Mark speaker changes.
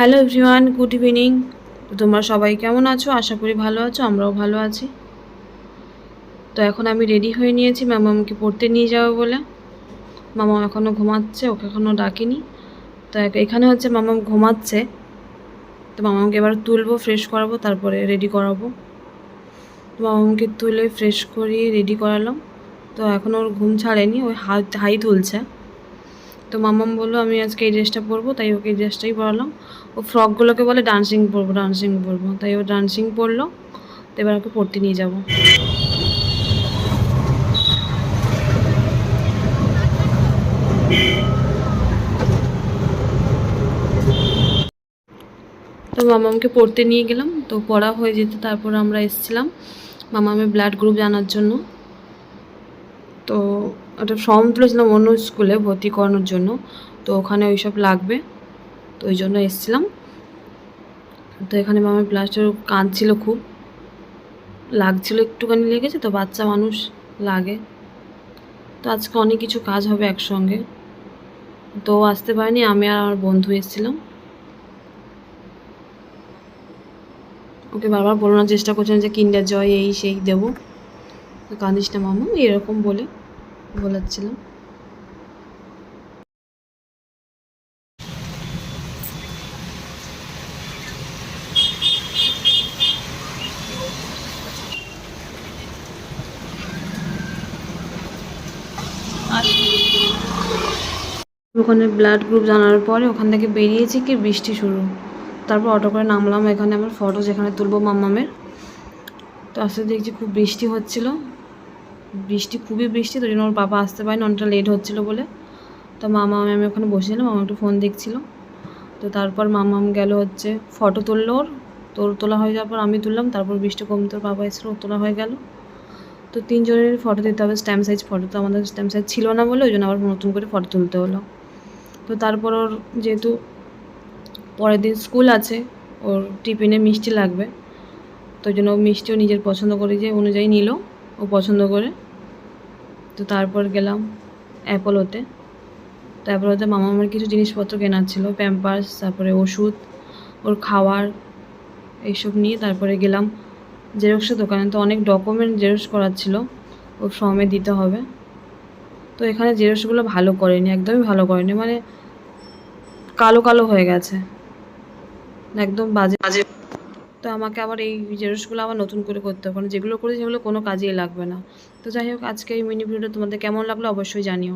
Speaker 1: Hello everyone, good evening. তো তোমরা সবাই কেমন আছো? আশা করি ভালো আছো, আমরাও ভালো আছি। তো এখন আমি রেডি হয়ে নিয়েছি মামামকে পড়তে নিয়ে যাবো বলে। মামা এখনও ঘুমাচ্ছে, ওকে এখনও ডাকিনি। তো এখানে হচ্ছে মামাম ঘুমাচ্ছে, তো মামামকে এবার তুলবো, ফ্রেশ করাবো, তারপরে রেডি করাবো। তো মামামকে তুলে ফ্রেশ করিয়ে রেডি করালাম। তো এখন ওর ঘুম ছাড়েনি, ওই হাই তুলছে। তো মামাম বললো আমি আজকে এই ড্রেসটা পরবো, তাই ওকে এই ড্রেসটাই পরালাম। ও ফ্রকগুলোকে বলে ডান্সিং পরবো, তাই ও ডান্সিং পরলো। তো এবার ওকে পড়তে নিয়ে যাব। তো মামামকে পড়তে নিয়ে গেলাম, তো পড়া হয়ে যেত, তারপর আমরা এসেছিলাম মামামের ব্লাড গ্রুপ জানার জন্য। তো একটা ফর্ম তুলেছিলাম অন্য স্কুলে ভর্তি করানোর জন্য, তো ওখানে ওইসব লাগবে, তো ওই জন্য এসেছিলাম। তো এখানে মামার ব্লাডের কাঁদছিল, খুব লাগছিল, একটুখানি লেগেছে, তো বাচ্চা মানুষ লাগে। তো আজকে অনেক কিছু কাজ হবে একসঙ্গে, তো আসতে পারিনি, আমি আর আমার বন্ধু এসেছিলাম। ওকে বারবার বলানোর চেষ্টা করছিলাম যে কিন্ডার জয় এই সেই দেবো, তো কাঁদিস না মামা, এরকম বলে বলাচ্ছিলাম। ওখানে ব্লাড গ্রুপ জানার পরে ওখান থেকে বেরিয়েছি কি বৃষ্টি শুরু। তারপর অটো করে নামলাম এখানে আমার ফটো যেখানে তুলবো মাম্মামের। তো আস্তে দেখছি খুব বৃষ্টি হচ্ছিল, খুবই বৃষ্টি, তো জন্য ওর বাবা আসতে পারেনি, অনেকটা লেট হচ্ছিলো বলে। তো মামা আমি ওখানে বসেছিলাম, মামা একটু ফোন দেখছিল। তো তারপর মামাম গেল হচ্ছে ফটো তুললো, তোর তোলা হয়ে যাওয়ার পর আমি তুললাম, তারপর বৃষ্টি কমতে ওর বাবা এসেছিলো, তোলা হয়ে গেল। তো তিনজনের ফটো দিতে হবে, স্ট্যাম্প সাইজ ফটো, তো আমাদের স্ট্যাম্প সাইজ ছিল না বলে ওই জন্য আবার নতুন করে ফটো তুলতে হলো। তো তারপর ওর যেহেতু পরের দিন স্কুল আছে, ওর টিফিনে মিষ্টি লাগবে, তো ওই জন্য ও মিষ্টিও নিজের পছন্দ করে যে অনুযায়ী নিল, ও পছন্দ করে। তো তারপর গেলাম অ্যাপোলোতে। তো অ্যাপোলোতে মামার কিছু জিনিসপত্র কেনার ছিল, প্যাম্পার্স, তারপরে ওষুধ, ওর খাওয়ার, এইসব নিয়ে তারপরে গেলাম জেরক্সের দোকানে। তো অনেক ডকুমেন্ট জেরক্স করার ছিল, ওর ফর্মে দিতে হবে। তো এখানে জেরক্সগুলো ভালো করেনি, একদমই ভালো করেনি, মানে কালো কালো হয়ে গেছে, একদম বাজে বাজে। তো আমাকে আবার এই জেরক্সগুলো আবার নতুন করে করতে হবে, কারণ যেগুলো করেছি সেগুলো কোনো কাজেই লাগবে না। তো যাই হোক, আজকে এই মিনি ভিডিওটা তোমাদের কেমন লাগলো অবশ্যই জানিও।